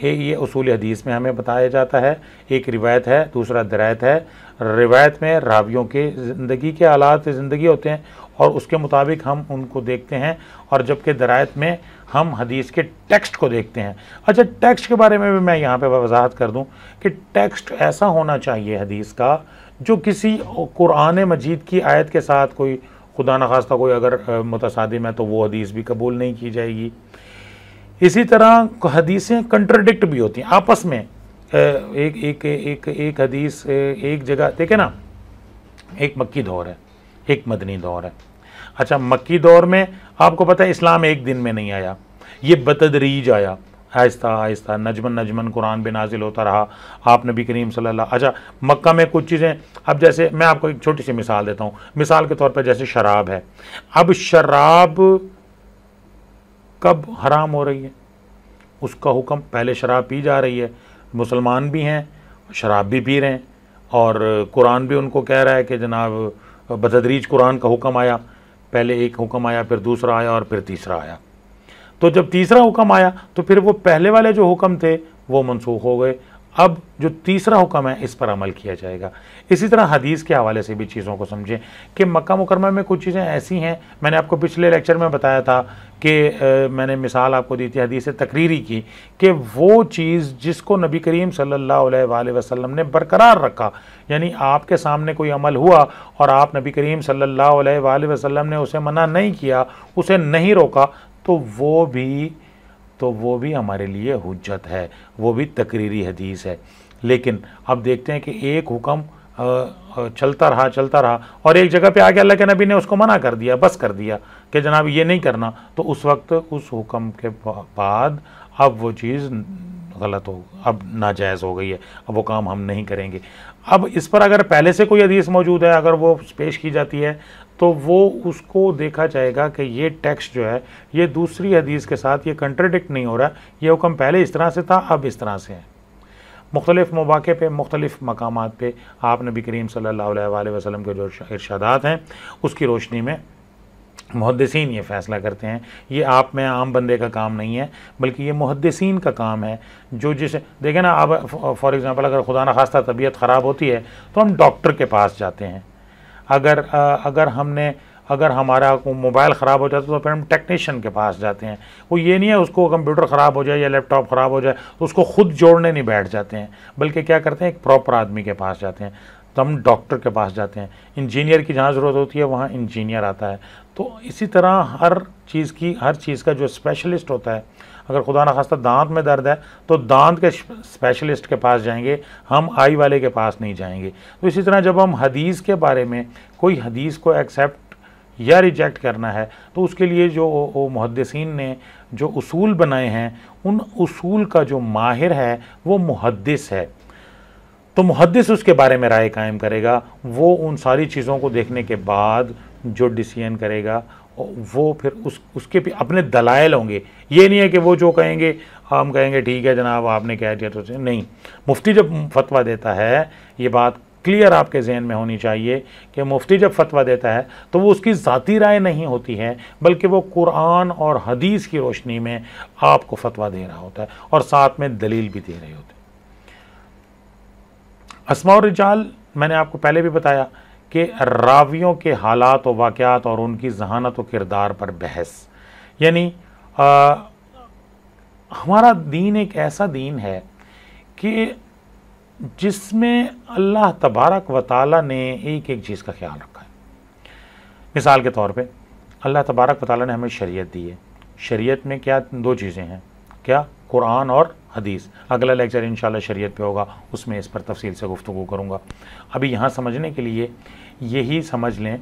یہ اصول حدیث میں ہمیں بتایا جاتا ہے. ایک روایت ہے، دوسرا درایت ہے. روایت میں راویوں کے زندگی کے حالات زندگی ہوتے ہیں اور اس کے مطابق ہم ان کو دیکھتے ہیں، اور جبکہ درایت میں ہم حدیث کے ٹیکسٹ کو دیکھتے ہیں. اچھا، ٹیکسٹ کے بارے میں بھی میں یہاں پہ وضاحت کر دوں کہ ٹیکسٹ ایسا ہونا چاہیے حدیث کا جو کسی قرآن مجید کی آیت کے ساتھ کوئی خدا نخواستہ کوئی اگر متصادم ہے تو وہ حدیث بھی قبول نہیں کی جائے گی. اسی طرح حدیثیں کنٹرڈکٹ بھی ہوتی ہیں آپس میں. ایک حدیث ایک جگہ دیکھیں نا، ایک مکی دور ہے، ایک مدنی دور ہے. اچھا، مکی دور میں آپ کو پتہ ہے اسلام ایک دن میں نہیں آیا، یہ بتدریج آیا، آہستہ آہستہ نجمن نجمن قرآن بھی نازل ہوتا رہا. آپ نبی کریم صلی اللہ. اچھا، مکہ میں کچھ چیزیں، اب جیسے میں آپ کو ایک چھوٹی سی مثال دیتا ہوں. مثال کے طور پر جیسے شراب ہے. اب شراب کب حرام ہو رہی ہے؟ اس کا حکم، پہلے شراب پی جا رہی ہے، مسلمان بھی ہیں، شراب بھی پی رہے ہیں، اور قرآن بھی ان کو کہہ رہا ہے کہ جناب بتدریج قرآن کا حکم آیا. پہلے ایک حکم آیا، پھر دوسرا آیا، اور پھر تیسرا آیا. تو جب تیسرا حکم آیا تو پھر وہ پہلے والے جو حکم تھے وہ منسوخ ہو گئے. اب جو تیسرا حکم ہے اس پر عمل کیا جائے گا. اسی طرح حدیث کے حوالے سے بھی چیزوں کو سمجھیں کہ مکہ مکرمہ میں کچھ چیزیں ایسی ہیں. میں نے آپ کو پچھلے لیکچر میں بتایا تھا کہ میں نے مثال آپ کو دی تھی حدیث تقریری کی، کہ وہ چیز جس کو نبی کریم صلی اللہ علیہ وآلہ وسلم نے برقرار رکھا، یعنی آپ کے سامنے کوئی عمل ہوا اور آپ نبی کریم صلی اللہ علیہ وآلہ وسلم نے اسے منع نہیں کیا، اسے نہیں روکا، تو وہ بھی ہمارے لیے حجت ہے، وہ بھی تقریری حدیث ہے. لیکن اب دیکھتے ہیں کہ ایک حکم چلتا رہا اور ایک جگہ پہ آگے اللہ کے نبی نے اس کو منع کر دیا، بس کر دیا کہ جناب یہ نہیں کرنا. تو اس وقت اس حکم کے بعد اب وہ چیز غلط ہو، اب ناجائز ہو گئی ہے، اب وہ کام ہم نہیں کریں گے. اب اس پر اگر پہلے سے کوئی حدیث موجود ہے، اگر وہ پیش کی جاتی ہے تو وہ اس کو دیکھا جائے گا کہ یہ ٹیکسٹ جو ہے یہ دوسری حدیث کے ساتھ یہ کنٹرڈکٹ نہیں ہو رہا، یہ حکم پہلے اس طرح سے تھا، اب اس طرح سے ہے. مختلف مواقع پہ مختلف مقامات پہ آپ نبی کریم صلی اللہ علیہ وآلہ وسلم کے جو ارشادات ہیں اس کی روشنی میں محدثین یہ فیصلہ کرتے ہیں. یہ آپ میں عام بندے کا کام نہیں ہے، بلکہ یہ محدثین کا کام ہے. جو جسے دیکھیں نا، اب فار ایگزامپل اگر خدا نخواستہ طبیعت خراب ہوتی ہے تو ہم ڈاکٹر کے پاس جاتے ہیں. اگر ہمارا موبائل خراب ہو جاتا ہے تو پھر ہم ٹیکنیشین کے پاس جاتے ہیں. وہ یہ نہیں ہے اس کو کمپیوٹر خراب ہو جائے یا لیپ ٹاپ خراب ہو جائے تو اس کو خود جوڑنے نہیں بیٹھ جاتے ہیں، بلکہ کیا کرتے ہیں، ایک پراپر آدمی کے پاس جاتے ہیں. تو ہم ڈاکٹر کے پاس جاتے ہیں. انجینئر کی جہاں ضرورت ہوتی ہے وہاں انجینئر آتا ہے. تو اسی طرح ہر چیز کا جو اسپیشلسٹ ہوتا ہے، اگر خدا نخواستہ دانت میں درد ہے تو دانت کے اسپیشلسٹ کے پاس جائیں گے، ہم آئی والے کے پاس نہیں جائیں گے. تو اسی طرح جب ہم حدیث کے بارے میں کوئی حدیث کو ایکسیپٹ یا ریجیکٹ کرنا ہے تو اس کے لیے جو محدثین نے جو اصول بنائے ہیں، ان اصول کا جو ماہر ہے وہ محدث ہے. تو محدث اس کے بارے میں رائے قائم کرے گا. وہ ان ساری چیزوں کو دیکھنے کے بعد جو ڈیسیژن کرے گا وہ پھر اس کے بھی اپنے دلائل ہوں گے. یہ نہیں ہے کہ وہ جو کہیں گے ہم کہیں گے ٹھیک ہے جناب آپ نے کہہ دیا تو نہیں. مفتی جب فتویٰ دیتا ہے، یہ بات کلیئر آپ کے ذہن میں ہونی چاہیے کہ مفتی جب فتویٰ دیتا ہے تو وہ اس کی ذاتی رائے نہیں ہوتی ہے، بلکہ وہ قرآن اور حدیث کی روشنی میں آپ کو فتویٰ دے رہا ہوتا ہے اور ساتھ میں دلیل بھی دے رہے ہوتے ہیں. اسماء الرجال میں نے آپ کو پہلے بھی بتایا کہ راویوں کے حالات و واقعات اور ان کی ذہانت و کردار پر بحث. یعنی ہمارا دین ایک ایسا دین ہے کہ جس میں اللہ تبارک و تعالیٰ نے ایک چیز کا خیال رکھا ہے. مثال کے طور پہ اللہ تبارک و تعالیٰ نے ہمیں شریعت دی ہے. شریعت میں کیا دو چیزیں ہیں، کیا؟ قرآن اور حدیث. اگلا لیکچر انشاءاللہ شریعت پہ ہوگا، اس میں اس پر تفصیل سے گفتگو کروں گا. ابھی یہاں سمجھنے کے لیے یہی سمجھ لیں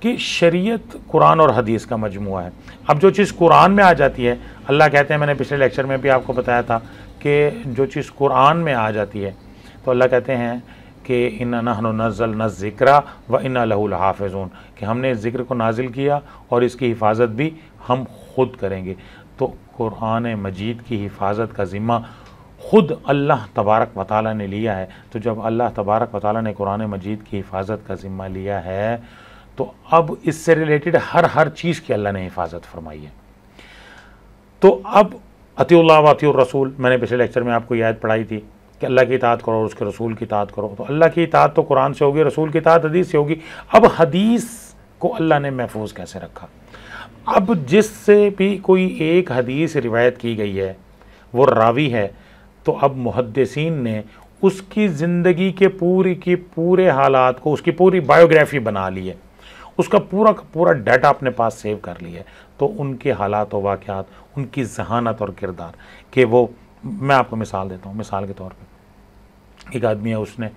کہ شریعت قرآن اور حدیث کا مجموعہ ہے. اب جو چیز قرآن میں آ جاتی ہے، اللہ کہتے ہیں، میں نے پچھلے لیکچر میں بھی آپ کو بتایا تھا کہ جو چیز قرآن میں آ جاتی ہے تو اللہ کہتے ہیں کہ اِنَّا نَحْنُ نَزَّلْنَا الذِّكْرَ وَإِنَّا لَهُ لَحَافِظُونَ، کہ ہم نے ذکر کو نازل کیا اور اس کی حفاظت بھی ہم خود کریں گے. تو قرآن مجید کی حفاظت کا ذمہ خود اللہ تبارک و تعالیٰ نے لیا ہے. تو جب اللہ تبارک و تعالیٰ نے قرآن مجید کی حفاظت کا ذمہ لیا ہے تو اب اس سے ریلیٹڈ ہر چیز کی اللہ نے حفاظت فرمائی ہے. تو اب اطیعوا اللہ و اطیعوا الرسول، میں نے پچھلے لیکچر میں آپ کو یہ آیت پڑھائی تھی کہ اللہ کی اطاعت کرو اور اس کے رسول کی اطاعت کرو. تو اللہ کی اطاعت تو قرآن سے ہوگی، رسول کی اطاعت حدیث سے ہوگی. اب حدیث کو اللہ نے محفوظ کیسے رکھا؟ اب جس سے بھی کوئی ایک حدیث روایت کی گئی ہے وہ راوی ہے، تو اب محدثین نے اس کی زندگی کے پورے حالات کو، اس کی پوری بایوگرافی بنا لی ہے، اس کا پورا ڈیٹا اپنے پاس سیو کر لیا ہے. تو ان کے حالات و واقعات، ان کی ذہانت اور کردار کہ وہ، میں آپ کو مثال دیتا ہوں. مثال کے طور پہ ایک آدمی ہے، اس نے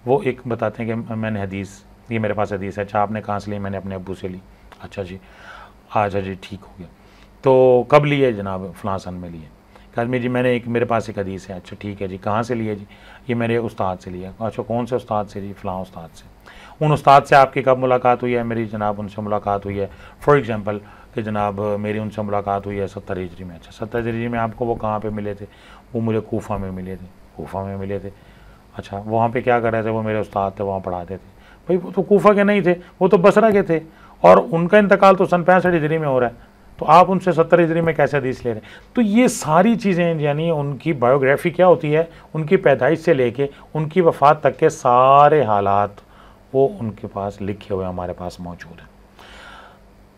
وہ ایک بتاتے ہیں کہ میں نے حدیث، یہ میرے پاس حدیث ہے. اچھا آپ نے کہاں سے لی؟ میں نے اپنے ابو سے لی. اچھا جی ٹھیک ہو گیا. تو کب لی ہے جناب؟ فلاں سن میں لی ہے. کہ آدمی جی میرے پاس ایک حدیث ہے. اچھا ٹھیک ہے جی، کہاں سے لی ہے جی؟ یہ میرے استاد سے لیا. اچھا کون سے استاد سے؟ جی فلاں استاد سے. ان استاد سے آپ کی کب ملاقات ہوئی ہے؟ میری جناب ان سے ملاقات ہوئی ہے فار ایگزامپل کہ جناب میری ان سے ملاقات ہوئی ہے 70 ہجری میں. اچھا 70 ہجری میں آپ کو وہ کہاں پہ ملے تھے؟ وہ مجھے کوفہ میں ملے تھے. اچھا وہاں پہ کیا کر رہے تھے؟ وہ میرے استاد تھے، وہاں پڑھاتے تھے. بھائی وہ تو کوفہ کے نہیں تھے، وہ تو بصرہ کے تھے، اور ان کا انتقال تو سن 65 ہجری میں ہو رہا ہے. تو آپ ان سے 70 ہجری میں کیسے حدیث لے رہے ہیں؟ تو یہ ساری چیزیں، یعنی ان کی بایوگرافی کیا ہوتی ہے، ان کی پیدائش سے لے کے ان کی وفات تک کے سارے حالات وہ ان کے پاس لکھے ہوئے ہمارے پاس موجود ہیں.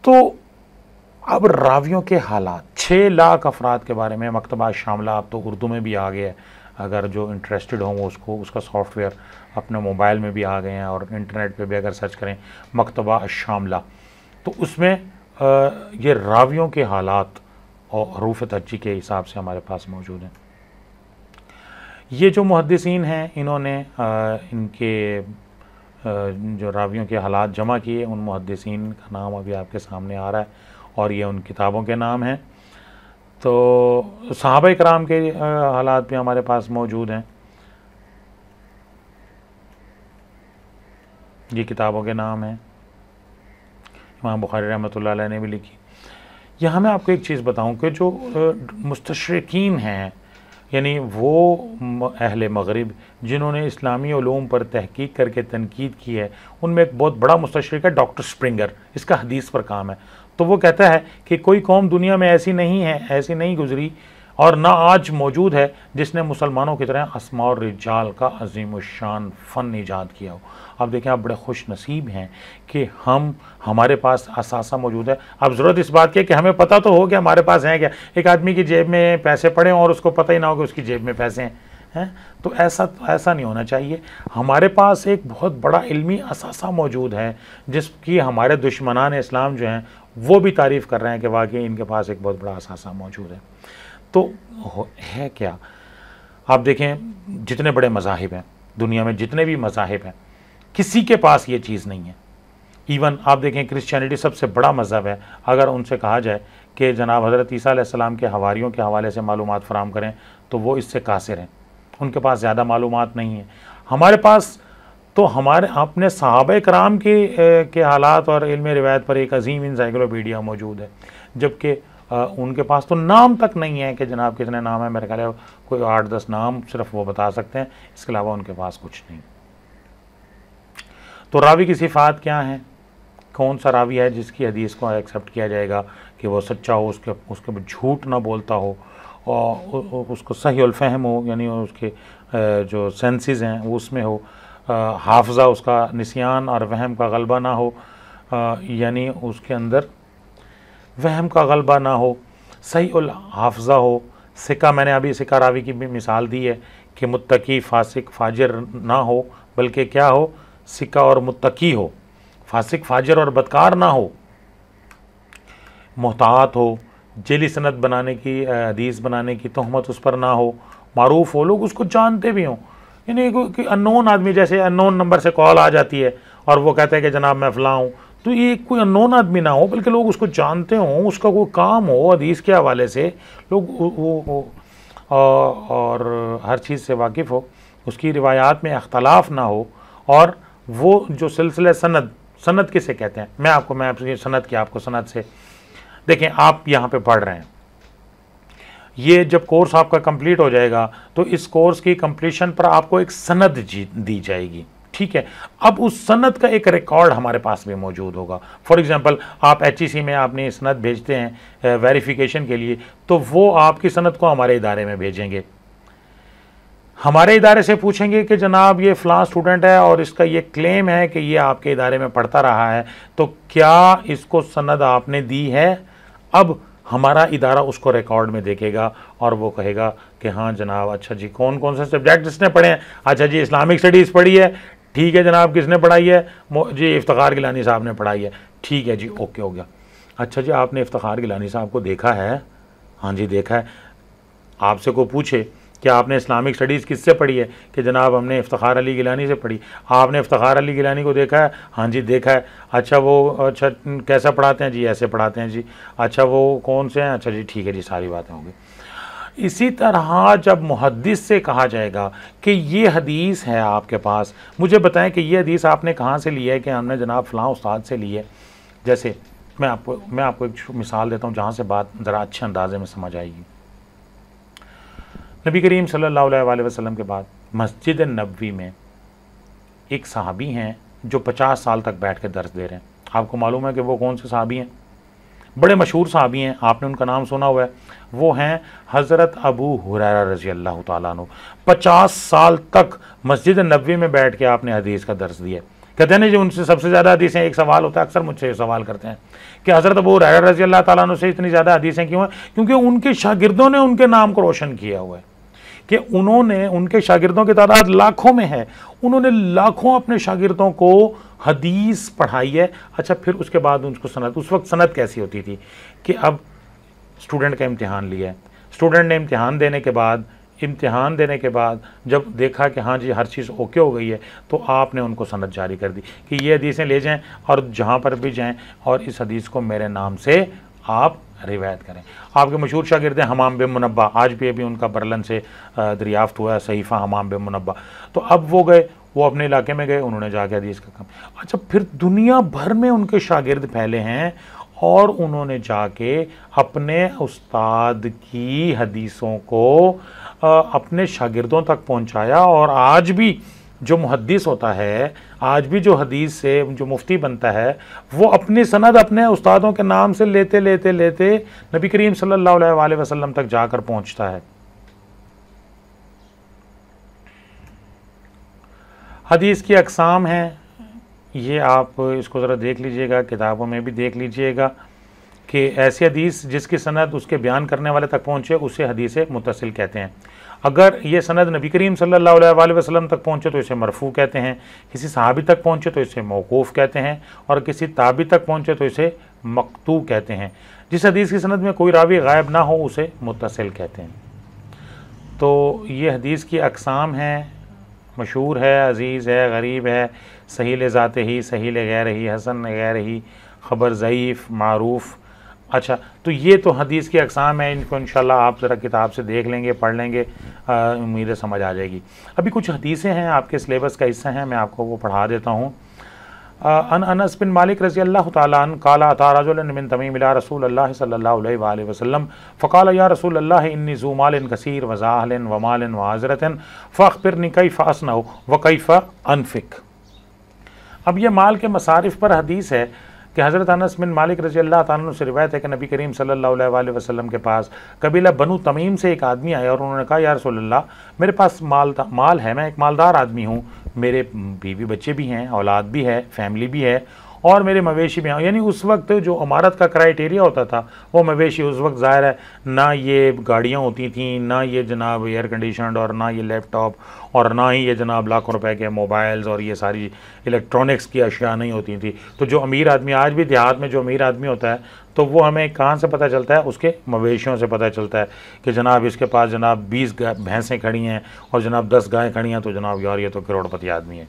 تو اب راویوں کے حالات 6 لاکھ افراد کے بارے میں مکتبہ شاملہ، اب تو اردو میں بھی آ گیا ہے، اگر جو انٹرسٹڈ ہوں وہ اس کا سافٹ ویئر اپنے موبائل میں بھی آ گئے ہیں، اور انٹرنیٹ پہ بھی اگر سرچ کریں مکتبہ شاملہ، تو اس میں یہ راویوں کے حالات اور حروف ترجیح کے حساب سے ہمارے پاس موجود ہیں. یہ جو محدثین ہیں انہوں نے ان کے جو راویوں کے حالات جمع کیے، ان محدثین کا نام ابھی آپ کے سامنے آ رہا ہے اور یہ ان کتابوں کے نام ہیں. تو صحابہ کرام کے حالات بھی ہمارے پاس موجود ہیں، یہ کتابوں کے نام ہیں، امام بخاری رحمۃ اللہ علیہ نے بھی لکھی. یہاں میں آپ کو ایک چیز بتاؤں کہ جو مستشرقین ہیں، یعنی وہ اہل مغرب جنہوں نے اسلامی علوم پر تحقیق کر کے تنقید کی ہے، ان میں ایک بہت بڑا مستشرق ہے ڈاکٹر سپرنگر، اس کا حدیث پر کام ہے. تو وہ کہتا ہے کہ کوئی قوم دنیا میں ایسی نہیں گزری اور نہ آج موجود ہے جس نے مسلمانوں کی طرح اسماء اور رجال کا عظیم الشان فن ایجاد کیا ہو. اب دیکھیں آپ بڑے خوش نصیب ہیں کہ ہمارے پاس اثاثہ موجود ہے. اب ضرورت اس بات کی ہے کہ ہمیں پتہ تو ہو کہ ہمارے پاس ہیں کیا. ایک آدمی کی جیب میں پیسے پڑے اور اس کو پتہ ہی نہ ہو کہ اس کی جیب میں پیسے ہیں. تو ایسا نہیں ہونا چاہیے. ہمارے پاس ایک بہت بڑا علمی اثاثہ موجود ہے جس کی ہمارے دشمنان اسلام جو ہیں وہ بھی تعریف کر رہے ہیں کہ واقعی ان کے پاس ایک بہت بڑا اثاثہ موجود ہے. تو ہے کیا؟ آپ دیکھیں جتنے بڑے مذاہب ہیں دنیا میں، جتنے بھی مذاہب ہیں، کسی کے پاس یہ چیز نہیں ہے. ایون آپ دیکھیں کرسچینٹی سب سے بڑا مذہب ہے، اگر ان سے کہا جائے کہ جناب حضرت عیسیٰ علیہ السلام کے حواریوں کے حوالے سے معلومات فراہم کریں تو وہ اس سے قاصر ہیں، ان کے پاس زیادہ معلومات نہیں ہیں. ہمارے پاس تو ہمارے اپنے صحابہ کرام کے حالات اور علم روایت پر ایک عظیم انسائکلوپیڈیا موجود ہے، جبکہ ان کے پاس تو نام تک نہیں ہے کہ جناب کتنے نام ہیں. میرے خیال ہے کوئی 8-10 نام صرف وہ بتا سکتے ہیں، اس کے علاوہ ان کے پاس کچھ نہیں. تو راوی کی صفات کیا ہیں؟ کون سا راوی ہے جس کی حدیث کو ایکسیپٹ کیا جائے گا کہ وہ سچا ہو، اس کے جھوٹ نہ بولتا ہو، اور اس کو صحیح الفہم ہو، یعنی اس کے جو سینسز ہیں وہ اس میں ہو، حافظہ اس کا نسیان اور وہم کا غلبہ نہ ہو، یعنی اس کے اندر وہم کا غلبہ نہ ہو، صحیح الحافظہ ہو، سکہ. میں نے ابھی سکہ راوی کی بھی مثال دی ہے کہ متقی فاسق فاجر نہ ہو، بلکہ کیا ہو؟ سکہ اور متقی ہو، فاسق فاجر اور بدکار نہ ہو، محتاط ہو، جعلی سند بنانے کی، حدیث بنانے کی تہمت اس پر نہ ہو، معروف ہو، لوگ اس کو جانتے بھی ہوں. یعنی کوئی انون آدمی، جیسے انون نمبر سے کال آ جاتی ہے اور وہ کہتا ہے کہ جناب میں فلاں ہوں، تو یہ کوئی انون آدمی نہ ہو بلکہ لوگ اس کو جانتے ہوں، اس کا کوئی کام ہو حدیث کے حوالے سے، لوگ اور ہر چیز سے واقف ہو، اس کی روایات میں اختلاف نہ ہو. اور وہ جو سلسلہ سند کسے کہتے ہیں؟ میں آپ سند کی آپ کو سند سے دیکھیں. آپ یہاں پہ پڑھ رہے ہیں، یہ جب کورس آپ کا کمپلیٹ ہو جائے گا تو اس کورس کی کمپلیشن پر آپ کو ایک سند دی جائے گی، ٹھیک ٹھیک ہے، اب اس سند کا ایک ریکارڈ ہمارے پاس بھی موجود ہوگا. فار ایگزامپل آپ HEC میں آپ نے سند بھیجتے ہیں ویریفیکیشن کے لیے، تو وہ آپ کی سند کو ہمارے ادارے میں بھیجیں گے. ہمارے ادارے سے پوچھیں گے کہ جناب یہ فلاں اسٹوڈنٹ ہے اور اس کا یہ کلیم ہے کہ یہ آپ کے ادارے میں پڑھتا رہا ہے، تو کیا اس کو سند آپ نے دی ہے؟ اب ہمارا ادارہ اس کو ریکارڈ میں دیکھے گا اور وہ کہے گا کہ ہاں جناب، اچھا جی کون کون سے سبجیکٹ اس نے پڑھے ہیں؟ اچھا جی اسلامک اسٹڈیز پڑھی ہے، ٹھیک ہے جناب. کس نے پڑھائی ہے؟ جی افتخار گیلانی صاحب نے پڑھائی ہے. ٹھیک ہے جی، اوکے ہو گیا. اچھا جی آپ نے افتخار گیلانی صاحب کو دیکھا ہے؟ ہاں جی دیکھا ہے. آپ سے کوئی پوچھے کہ آپ نے اسلامک اسٹڈیز کس سے پڑھی ہے؟ کہ جناب ہم نے افتخار علی گیلانی سے پڑھی. آپ نے افتخار علی گیلانی کو دیکھا ہے؟ ہاں جی دیکھا ہے. اچھا وہ اچھا کیسا پڑھاتے ہیں؟ جی ایسے پڑھاتے ہیں جی. اچھا وہ کون سے ہیں؟ اچھا جی ٹھیک ہے جی، ساری باتیں ہوں گی. اسی طرح جب محدث سے کہا جائے گا کہ یہ حدیث ہے آپ کے پاس، مجھے بتائیں کہ یہ حدیث آپ نے کہاں سے لی ہے؟ کہ ہم نے جناب فلاں استاد سے لی ہے. جیسے میں آپ کو ایک مثال دیتا ہوں جہاں سے بات ذرا اچھے اندازے میں سمجھ آئے گی. نبی کریم صلی اللہ علیہ وآلہ وسلم کے بعد مسجد نبوی میں ایک صحابی ہیں جو 50 سال تک بیٹھ کے درس دے رہے ہیں. آپ کو معلوم ہے کہ وہ کون سے صحابی ہیں؟ بڑے مشہور صحابی ہیں، آپ نے ان کا نام سنا ہوا ہے. وہ ہیں حضرت ابو ہریرہ رضی اللہ تعالیٰ عنہ. 50 سال تک مسجد نبوی میں بیٹھ کے آپ نے حدیث کا درس دیا. کہتے ہیں نا جو ان سے سب سے زیادہ حدیثیں، ایک سوال ہوتا ہے اکثر مجھ سے یہ سوال کرتے ہیں کہ حضرت ابو ہریرہ رضی اللہ تعالیٰ عنہ سے اتنی زیادہ حدیثیں کیوں ہیں؟ کیونکہ ان کے شاگردوں نے ان کے نام کو روشن کیا ہوا ہے کہ انہوں نے، ان کے شاگردوں کی تعداد لاکھوں میں ہے، انہوں نے لاکھوں اپنے شاگردوں کو حدیث پڑھائی ہے. اچھا پھر اس کے بعد ان کو سند، اس وقت سند کیسی ہوتی تھی کہ اب اسٹوڈنٹ کا امتحان لیا ہے، اسٹوڈنٹ نے امتحان دینے کے بعد جب دیکھا کہ ہاں جی ہر چیز اوکے ہو گئی ہے، تو آپ نے ان کو سند جاری کر دی کہ یہ حدیثیں لے جائیں اور جہاں پر بھی جائیں اور اس حدیث کو میرے نام سے آپ روایت کریں. آپ کے مشہور شاگرد ہیں حمام بن منبہ، آج بھی ابھی ان کا برلن سے دریافت ہوا ہے صحیفہ حمام بن منبہ. تو اب وہ گئے، وہ اپنے علاقے میں گئے، انہوں نے جا کے حدیث کا کام. اچھا پھر دنیا بھر میں ان کے شاگرد پھیلے ہیں اور انہوں نے جا کے اپنے استاد کی حدیثوں کو اپنے شاگردوں تک پہنچایا. اور آج بھی جو محدث ہوتا ہے، آج بھی جو حدیث سے جو مفتی بنتا ہے، وہ اپنی سند اپنے استادوں کے نام سے لیتے لیتے لیتے نبی کریم صلی اللہ علیہ وآلہ وسلم تک جا کر پہنچتا ہے. حدیث کی اقسام ہیں، یہ آپ اس کو ذرا دیکھ لیجئے گا، کتابوں میں بھی دیکھ لیجئے گا کہ ایسی حدیث جس کی سند اس کے بیان کرنے والے تک پہنچے اسے حدیث متصل کہتے ہیں. اگر یہ سند نبی کریم صلی اللہ علیہ وآلہ وسلم تک پہنچے تو اسے مرفوع کہتے ہیں، کسی صحابی تک پہنچے تو اسے موقوف کہتے ہیں، اور کسی تابعی تک پہنچے تو اسے مقطوع کہتے ہیں. جس حدیث کی سند میں کوئی راوی غائب نہ ہو اسے متصل کہتے ہیں. تو یہ حدیث کی اقسام ہیں، مشہور ہے، عزیز ہے، غریب ہے، صحیح لذات ہی، صحیح لغیر ہی، حسن لغیر ہی، خبر ضعیف، معروف. اچھا تو یہ تو حدیث کی اقسام ہیں، ان کو انشاءاللہ آپ ذرا کتاب سے دیکھ لیں گے، پڑھ لیں گے، امید ہے سمجھ آ جائے گی. ابھی کچھ حدیثیں ہیں آپ کے سلیبس کا حصہ ہیں، میں آپ کو وہ پڑھا دیتا ہوں. ان انس بن مالک رضی اللہ تعالیٰ عنہ قال اتى رجل من تمیم الى رسول اللہ صلی اللہ علیہ وآلہ وسلم فقال یا رسول اللہ انی ذو مال کثیر وزاہل ومال وعذرۃ فاخبرنی کیف اصنع وکیف انفق. اب یہ مال کے مصارف پر حدیث ہے کہ حضرت انس بن مالک رضی اللہ تعالیٰ عنہ سے روایت ہے کہ نبی کریم صلی اللہ علیہ وآلہ وسلم کے پاس قبیلہ بنو تمیم سے ایک آدمی آیا اور انہوں نے کہا یا رسول اللہ میرے پاس مال ہے، میں ایک مالدار آدمی ہوں، میرے بیوی بچے بھی ہیں، اولاد بھی ہے، فیملی بھی ہے، اور میرے مویشی بھی ہیں. یعنی اس وقت جو عمارت کا کرائیٹیریا ہوتا تھا وہ مویشی، اس وقت ظاہر ہے نہ یہ گاڑیاں ہوتی تھیں، نہ یہ جناب ایئر کنڈیشنڈ، اور نہ یہ لیپ ٹاپ، اور نہ ہی یہ جناب لاکھوں روپے کے موبائلز اور یہ ساری الیکٹرانکس کی اشیاء نہیں ہوتی تھی. تو جو امیر آدمی، آج بھی دیہات میں جو امیر آدمی ہوتا ہے تو وہ ہمیں کہاں سے پتہ چلتا ہے؟ اس کے مویشیوں سے پتہ چلتا ہے کہ جناب اس کے پاس جناب 20 بھینسیں کھڑی ہیں اور جناب 10 گائیں کھڑی ہیں، تو جناب یار یہ تو کروڑ پتی آدمی ہے.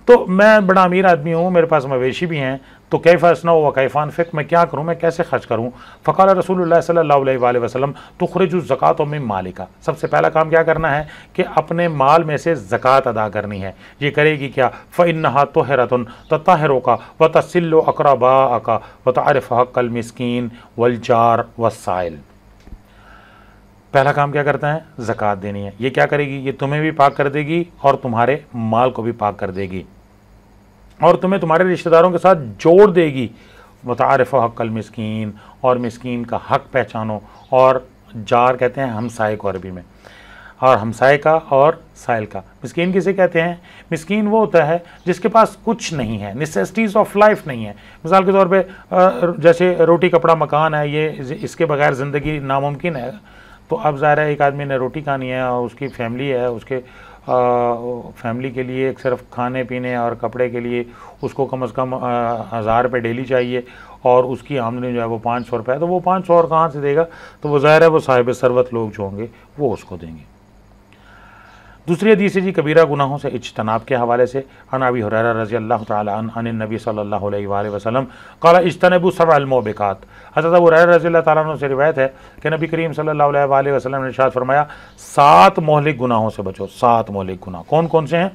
تو میں بڑا امیر آدمی ہوں، میرے پاس مویشی بھی ہیں، تو کیف اصنع و کیف انفق، میں کیا کروں، میں کیسے خرچ کروں؟ فقال رسول اللہ صلی اللہ علیہ وآلہ وسلم تخرج الزکاۃ من مالک. سب سے پہلا کام کیا کرنا ہے کہ اپنے مال میں سے زکوٰۃ ادا کرنی ہے. یہ کرے گی کیا؟ فإنها طہرۃ تطہرک وتصل اقرباءک وتعرف حق المسکین والجار والسائل. پہلا کام کیا کرتا ہے؟ زکوٰۃ دینی ہے. یہ کیا کرے گی؟ یہ تمہیں بھی پاک کر دے گی اور تمہارے مال کو بھی پاک کر دے گی اور تمہیں تمہارے رشتہ داروں کے ساتھ جوڑ دے گی. وتعارف حق المسکین، اور مسکین کا حق پہچانو. اور جار کہتے ہیں ہمسائے کو عربی میں، اور ہمسائے کا اور سائل کا. مسکین کسے کہتے ہیں؟ مسکین وہ ہوتا ہے جس کے پاس کچھ نہیں ہے، نیسیسٹیز آف لائف نہیں ہے. مثال کے طور پہ جیسے روٹی کپڑا مکان ہے، یہ اس کے بغیر زندگی ناممکن ہے. تو اب ظاہر ہے ایک آدمی نے روٹی کھانی ہے اور اس کی فیملی ہے، اس کے فیملی کے لیے ایک صرف کھانے پینے اور کپڑے کے لیے اس کو کم از کم 1000 روپے ڈیلی چاہیے، اور اس کی آمدنی جو ہے وہ 500 روپے ہے. تو وہ 500 اور کہاں سے دے گا؟ تو وہ ظاہر ہے وہ صاحب ثروت لوگ جو ہوں گے وہ اس کو دیں گے. دوسری حدیث ہے جی کبیرہ گناہوں سے اجتناب کے حوالے سے. عن ابی ہریرہ رضی اللہ تعالی عنہ عن النبی صلی اللہ علیہ وآلہ وسلم قال اجتنبوا 7 الموبقات. حضرت ابو ہریرہ رضی اللہ تعالیٰ عنہ سے روایت ہے کہ نبی کریم صلی اللہ علیہ وآلہ وسلم نے ارشاد فرمایا 7 مہلک گناہوں سے بچو. 7 مہلک گناہ کون کون سے ہیں؟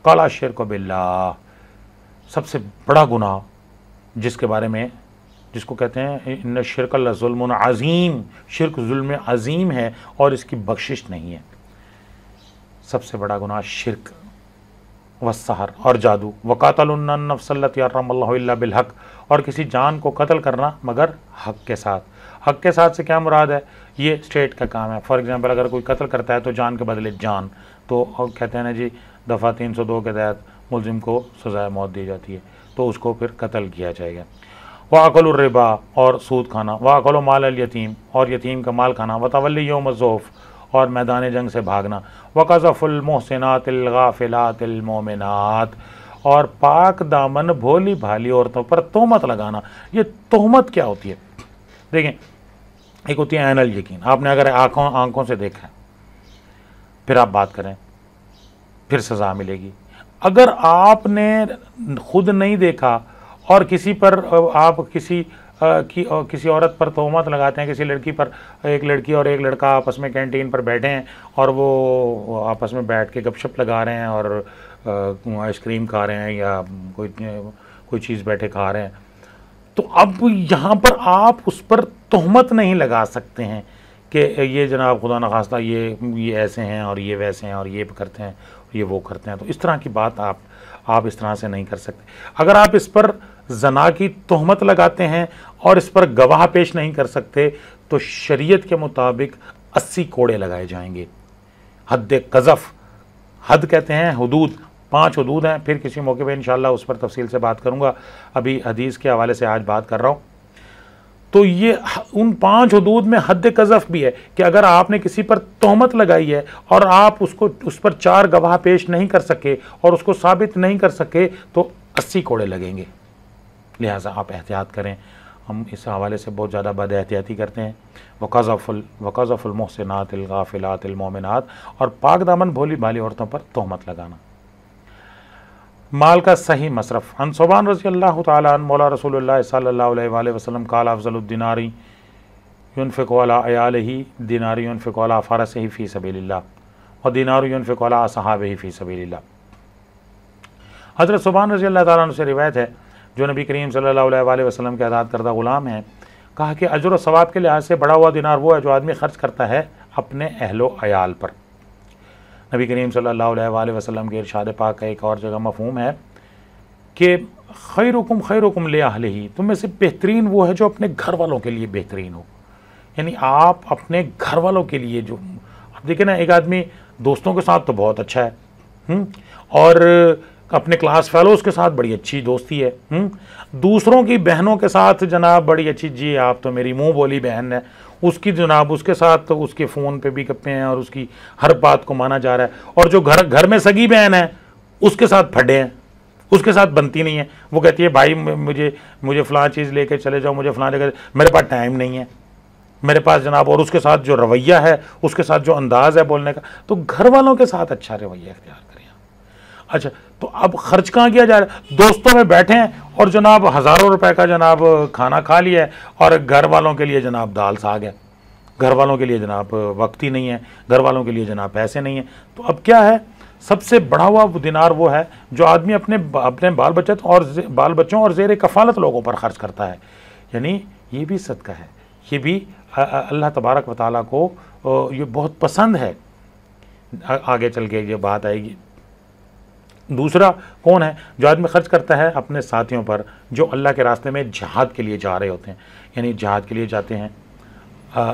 قال الشرک باللہ، سب سے بڑا گناہ جس کے بارے میں، جس کو کہتے ہیں ان الشرک لظلم عظیم، شرک ظلم عظیم ہے اور اس کی بخشش نہیں ہے. سب سے بڑا گناہ شرک، والسحر اور جادو، وقاتل النفس التي حرم اللہ الا بالحق، اور کسی جان کو قتل کرنا مگر حق کے ساتھ. حق کے ساتھ سے کیا مراد ہے؟ یہ اسٹیٹ کا کام ہے. فار ایگزامپل اگر کوئی قتل کرتا ہے تو جان کے بدلے جان، تو کہتے ہیں نا جی دفعہ 302 کے تحت ملزم کو سزائے موت دی جاتی ہے، تو اس کو پھر قتل کیا جائے گا. وَأَكَلُ الرِّبَا، اور سود کھانا، وَأَكَلُ مَالَ الْيَتِيمِ، اور یتیم کا مال کھانا، وَتَوَلِّ يَوْمَ الزُّحْفِ، اور میدان جنگ سے بھاگنا، وَقَذَفُ الْمُحْسِنَاتِ الْغَافِلَاتِ الْمُؤْمِنَاتِ، اور پاک دامن بھولی بھالی عورتوں پر تہمت لگانا. یہ تہمت کیا ہوتی ہے؟ دیکھیں، ایک ہوتی ہے عین الیقین، آپ نے اگر آنکھوں سے دیکھا ہے پھر آپ بات کریں پھر سزا ملے گی. اگر آپ نے خود نہیں دیکھا اور کسی پر آپ کسی عورت پر تہمت لگاتے ہیں، کسی لڑکی پر، ایک لڑکی اور ایک لڑکا آپس میں کینٹین پر بیٹھے ہیں اور وہ آپس میں بیٹھ کے گپ شپ لگا رہے ہیں اور آئس کریم کھا رہے ہیں یا کوئی چیز بیٹھے کھا رہے ہیں، تو اب یہاں پر آپ اس پر تہمت نہیں لگا سکتے ہیں کہ یہ جناب خدا نخواستہ یہ ایسے ہیں اور یہ ویسے ہیں اور یہ کرتے ہیں یہ وہ کرتے ہیں. تو اس طرح کی بات آپ اس طرح سے نہیں کر سکتے. اگر آپ اس پر زنا کی تہمت لگاتے ہیں اور اس پر گواہ پیش نہیں کر سکتے تو شریعت کے مطابق 80 کوڑے لگائے جائیں گے. حد قذف، حد کہتے ہیں حدود، 5 حدود ہیں، پھر کسی موقع پہ انشاءاللہ اس پر تفصیل سے بات کروں گا. ابھی حدیث کے حوالے سے آج بات کر رہا ہوں. تو یہ ان 5 حدود میں حد قذف بھی ہے کہ اگر آپ نے کسی پر تہمت لگائی ہے اور آپ اس پر 4 گواہ پیش نہیں کر سکے اور اس کو ثابت نہیں کر سکے تو 80 کوڑے لگیں گے. لہٰذا آپ احتیاط کریں. ہم اس حوالے سے بہت زیادہ بد احتیاطی کرتے ہیں. وقذف المحسنات الغافلات المؤمنات، اور پاک دامن بھولی بھالی عورتوں پر تہمت لگانا. مال کا صحیح مصرف. عن ثوبان رضی اللہ تعالی عنہ مولا رسول اللہ صلی اللہ علیہ وآلہ وسلم قال افضل الدینار ينفق علی عیالہ دینار ينفق علی فرسہ فی سبیل اللہ ودینار ينفق علی اصحابہ فی سبیل اللہ. حضرت ثوبان رضی اللہ تعالیٰ عنہ سے روایت ہے جو نبی کریم صلی اللہ علیہ وآلہ وسلم کے آزاد کردہ غلام ہیں. کہا کہ اجر و ثواب کے لحاظ سے بڑا ہوا دینار وہ ہے جو آدمی خرچ کرتا ہے اپنے اہل و عیال پر. نبی کریم صلی اللہ علیہ وآلہ وسلم کے ارشاد پاک کا ایک اور جگہ مفہوم ہے کہ خیرکم خیرکم لأہلہ، تم میں سے بہترین وہ ہے جو اپنے گھر والوں کے لیے بہترین ہو. یعنی آپ اپنے گھر والوں کے لیے جو، اب دیکھیں نا ایک آدمی دوستوں کے ساتھ تو بہت اچھا ہے اور اپنے کلاس فیلوز کے ساتھ بڑی اچھی دوستی ہے، دوسروں کی بہنوں کے ساتھ جناب بڑی اچھی، جی آپ تو میری منہ بولی بہن ہے، اس کی جناب اس کے ساتھ اس کے فون پہ بھی گپے ہیں اور اس کی ہر بات کو مانا جا رہا ہے. اور جو گھر میں سگی بہن ہے اس کے ساتھ پھڈے ہیں، اس کے ساتھ بنتی نہیں ہے. وہ کہتی ہے بھائی مجھے فلاں چیز لے کے چلے جاؤ، مجھے فلاں جگہ، میرے پاس ٹائم نہیں ہے میرے پاس جناب. اور اس کے ساتھ جو رویہ ہے، اس کے ساتھ جو انداز ہے بولنے کا، تو گھر والوں کے ساتھ اچھا رویہ اختیار کریں. اچھا تو اب خرچ کہاں کیا جا رہا ہے؟ دوستوں میں بیٹھے ہیں اور جناب ہزاروں روپے کا جناب کھانا کھا لیا ہے اور گھر والوں کے لیے جناب دال ساگ ہے، گھر والوں کے لیے جناب وقت ہی نہیں ہے، گھر والوں کے لیے جناب پیسے نہیں ہیں. تو اب کیا ہے؟ سب سے بڑا ہوا دینار وہ ہے جو آدمی اپنے بال بچوں اور زیر کفالت لوگوں پر خرچ کرتا ہے. یعنی یہ بھی صدقہ ہے، یہ بھی اللہ تبارک و تعالیٰ کو یہ بہت پسند ہے، آگے چل کے یہ بات آئے گی۔ دوسرا کون ہے؟ جو آدمی خرچ کرتا ہے اپنے ساتھیوں پر جو اللہ کے راستے میں جہاد کے لیے جا رہے ہوتے ہیں، یعنی جہاد کے لیے جاتے ہیں،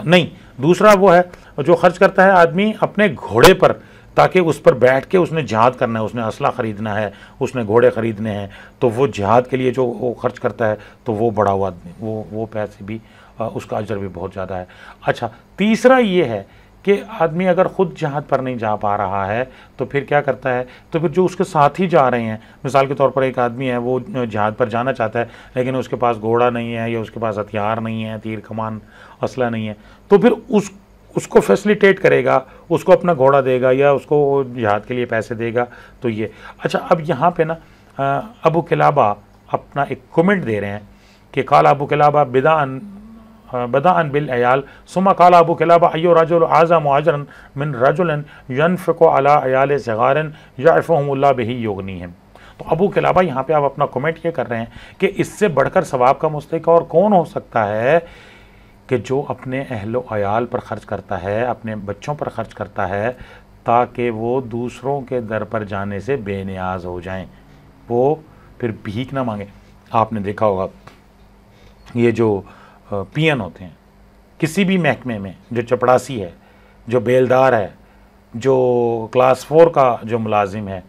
نہیں، دوسرا وہ ہے جو خرچ کرتا ہے آدمی اپنے گھوڑے پر، تاکہ اس پر بیٹھ کے اس نے جہاد کرنا ہے، اس نے اسلحہ خریدنا ہے، اس نے گھوڑے خریدنے ہیں، تو وہ جہاد کے لیے جو وہ خرچ کرتا ہے تو وہ بڑا ہوا آدمی، وہ پیسے بھی اس کا اجر بھی بہت زیادہ ہے۔ اچھا، تیسرا یہ ہے کہ آدمی اگر خود جہاد پر نہیں جا پا رہا ہے تو پھر کیا کرتا ہے؟ تو پھر جو اس کے ساتھی جا رہے ہیں، مثال کے طور پر ایک آدمی ہے وہ جہاد پر جانا چاہتا ہے لیکن اس کے پاس گھوڑا نہیں ہے یا اس کے پاس ہتھیار نہیں ہے، تیر کمان اسلحہ نہیں ہے، تو پھر اس کو فیسلیٹیٹ کرے گا، اس کو اپنا گھوڑا دے گا یا اس کو جہاد کے لیے پیسے دے گا، تو یہ اچھا۔ اب یہاں پہ نا ابو قلابہ اپنا ایک کومنٹ دے رہے ہیں کہ قال ابو قلابہ بداً بالعیال ثم قال ابو قلابہ ایو رجل اعظم اجرا من رجل ينفق على عیال صغار یعفهم اللہ بہ یغنیہم۔ تو ابو قلابہ یہاں پہ آپ اپنا کومنٹ یہ کر رہے ہیں کہ اس سے بڑھ کر ثواب کا مستحق اور کون ہو سکتا ہے کہ جو اپنے اہل و عیال پر خرچ کرتا ہے، اپنے بچوں پر خرچ کرتا ہے تاکہ وہ دوسروں کے در پر جانے سے بے نیاز ہو جائیں، وہ پھر بھیک نہ مانگیں۔ آپ نے دیکھا ہوگا یہ جو پی این ہوتے ہیں کسی بھی محکمے میں، جو چپڑاسی ہے، جو بیلدار ہے، جو کلاس 4 کا جو ملازم ہے،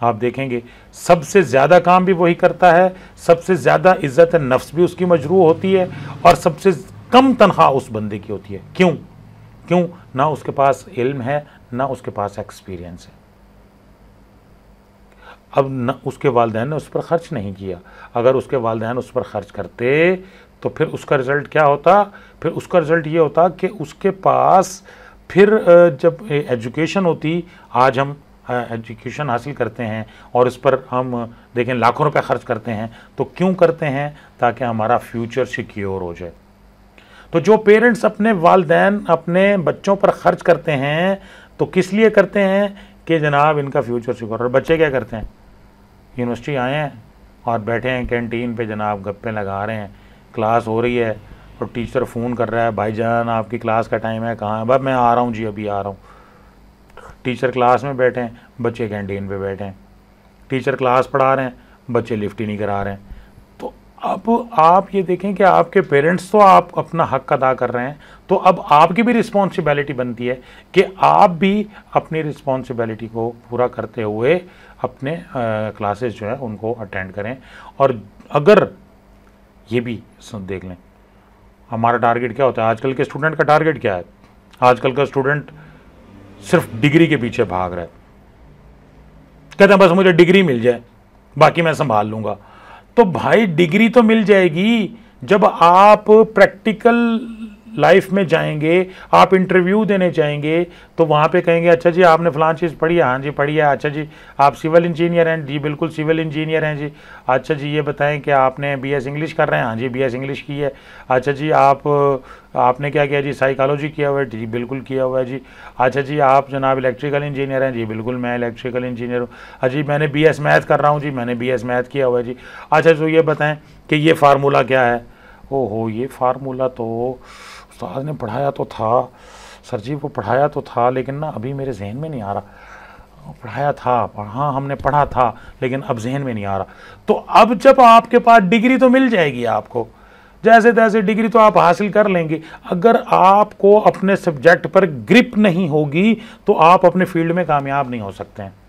آپ دیکھیں گے سب سے زیادہ کام بھی وہی کرتا ہے، سب سے زیادہ عزت نفس بھی اس کی مجروح ہوتی ہے، اور سب سے کم تنخواہ اس بندے کی ہوتی ہے۔ کیوں؟ نہ اس کے پاس علم ہے، نہ اس کے پاس ایکسپیرینس ہے۔ اب نہ اس کے والدین نے اس پر خرچ نہیں کیا، اگر اس کے والدین اس پر خرچ کرتے تو پھر اس کا رزلٹ کیا ہوتا؟ پھر اس کا رزلٹ یہ ہوتا کہ اس کے پاس پھر جب ایجوکیشن ہوتی، آج ہم ایجوکیشن حاصل کرتے ہیں اور اس پر ہم دیکھیں لاکھوں روپے خرچ کرتے ہیں، تو کیوں کرتے ہیں؟ تاکہ ہمارا فیوچر سیکیور ہو جائے۔ تو جو پیرنٹس اپنے والدین اپنے بچوں پر خرچ کرتے ہیں تو کس لیے کرتے ہیں؟ کہ جناب ان کا فیوچر سیکیور۔ اور بچے کیا کرتے ہیں؟ یونیورسٹی آئے ہیں اور بیٹھے ہیں کینٹین پہ، جناب گپیں لگا رہے ہیں، کلاس ہو رہی ہے اور ٹیچر فون کر رہا ہے، بھائی جان آپ کی کلاس کا ٹائم ہے، کہاں ہے؟ بس میں آ رہا ہوں جی، ابھی آ رہا ہوں۔ ٹیچر کلاس میں بیٹھے ہیں، بچے کینٹین پہ بیٹھے ہیں، ٹیچر کلاس پڑھا رہے ہیں، بچے لفٹ ہی نہیں کرا رہے ہیں۔ تو اب آپ یہ دیکھیں کہ آپ کے پیرنٹس تو آپ اپنا حق ادا کر رہے ہیں، تو اب آپ کی بھی رسپانسبلٹی بنتی ہے کہ آپ بھی اپنی رسپانسبلٹی کو پورا کرتے ہوئے اپنے کلاسز جو ہیں ان کو اٹینڈ کریں۔ اور اگر یہ بھی دیکھ لیں ہمارا ٹارگٹ کیا ہوتا ہے، آج کل کے اسٹوڈنٹ کا ٹارگٹ کیا ہے؟ آج کل کا اسٹوڈنٹ صرف ڈگری کے پیچھے بھاگ رہا ہے، کہتے ہیں بس مجھے ڈگری مل جائے باقی میں سنبھال لوں گا۔ تو بھائی ڈگری تو مل جائے گی جب آپ پریکٹیکل لائف میں جائیں گے، آپ انٹرویو دینے جائیں گے تو وہاں پہ کہیں گے اچھا جی آپ نے فلاں چیز پڑھی ہے؟ ہاں جی پڑھی ہے۔ اچھا جی آپ سول انجینئر ہیں؟ جی بالکل سول انجینئر ہیں جی۔ اچھا جی یہ بتائیں کہ آپ نے بی ایس انگلش کر رہے ہیں؟ ہاں جی بی ایس انگلش کی ہے۔ اچھا جی آپ نے کیا کیا جی؟ سائیکالوجی کیا ہوا ہے؟ جی بالکل کیا ہوا ہے جی۔ اچھا جی آپ جناب الیکٹریکل انجینئر ہیں؟ جی بالکل میں الیکٹریکل انجینئر ہوں۔ اچھا جی میں نے بی ایس میتھ کر رہا ہوں؟ جی میں نے بی ایس میتھ کیا ہوا ہے جی۔ اچھا تو یہ بتائیں کہ یہ فارمولہ کیا ہے؟ او ہو یہ فارمولہ تو استاد نے پڑھایا تو تھا سر جی، وہ پڑھایا تو تھا لیکن نا ابھی میرے ذہن میں نہیں آ رہا، پڑھایا تھا، ہاں ہم نے پڑھا تھا لیکن اب ذہن میں نہیں آ رہا۔ تو اب جب آپ کے پاس ڈگری تو مل جائے گی، آپ کو جیسے تیسے ڈگری تو آپ حاصل کر لیں گے، اگر آپ کو اپنے سبجیکٹ پر گرپ نہیں ہوگی تو آپ اپنے فیلڈ میں کامیاب نہیں ہو سکتے ہیں۔